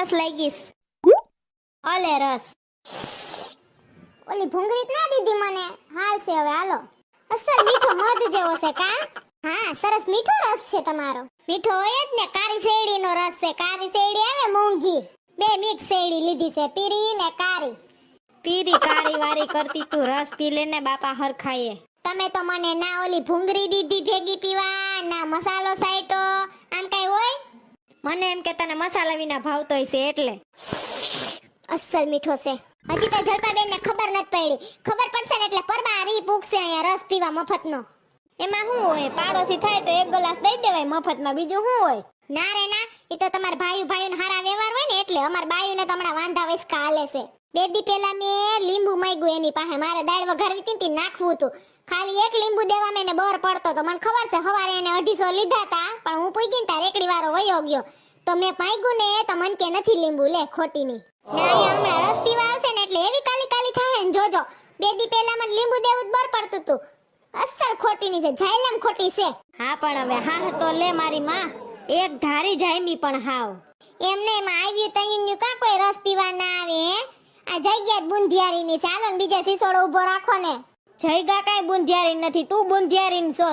સરસ લાગીશ. ઓલે રસ. ઓલી ભૂંગળી જ ના દીધી મને. હાલ છે હવે હાલો. અસલ મીઠો મધ જેવો છે કા? હા સરસ મીઠો રસ છે તમારો. મીઠો હોય જ ને. કારી શેરડીનો રસ છે. કારી શેરડી આવે મોંઘી. બે મિક્સ શેરડી લીધી છે, પીરી ને કારી. પીરી કાળી વારી કરતી તું રસ પી લે ને બાપા હરખાઈએ. તમે તો મને ના ઓલી ભૂંગળી દીધી ભેગી પીવા, ના મસાલો સાઈટો. આમ કઈ હોય? મને એમ કે તને મસાલા વિના ભાવતોય છે એટલે. અસલ મીઠો છે. હજી તો જલપાબેન ને ખબર નથી પડી. ખબર પડશે ને એટલે પરબા રી પૂછશે અહીંયા રસ પીવા મફતનો. એમાં શું હોય? પાડોશી થાય તો એક ગ્લાસ દઈ દેવાય મફતમાં, બીજું શું હોય? ના રે ના, ઈ તો તમાર ભાઈઓને હારા વ્યવહાર હોય ને એટલે. અમાર બાયુને તો હમણાં વાંધા વસકા હાલે છે. બે દી પહેલા મેં લીંબુ માંગ્યું એની પાસે. મારે દાળ વઘારવી હતી ને નાખવું હતું. ખાલી એક લીંબુ દેવા મેને બર પડતો તો. મને ખબર છે હવારે એને 250 લીધા તા, પણ હું પૂગી ને તાર એકડી વારો વયો ગયો. તો મેં માંગ્યું ને તો મન કે નથી લીંબુ, લે ખોટી ની. ના અહીંયા હમણાં રસ પીવા આવશે ને એટલે એવી કાલી કાલી થાય ને જોજો. બે દી પહેલા મને લીંબુ દેવું જ બર પડતું હતું. અસલ ખોટી ની છે, જાયલમ ખોટી છે. હા પણ હવે હા તો લે મારી માં. એક ધારી જાયમી પણ હાવ. એમને એમાં આવ્યું તઈનું કા કોઈ રસ પીવા ના આવે હે? આ જગ્યા બુંધિયારી ની છે. હાલો ને બીજા સિસોડો ઊભો રાખો ને. જયગા કાઈ બુંધિયારી નથી, તું બુંધિયારી છો.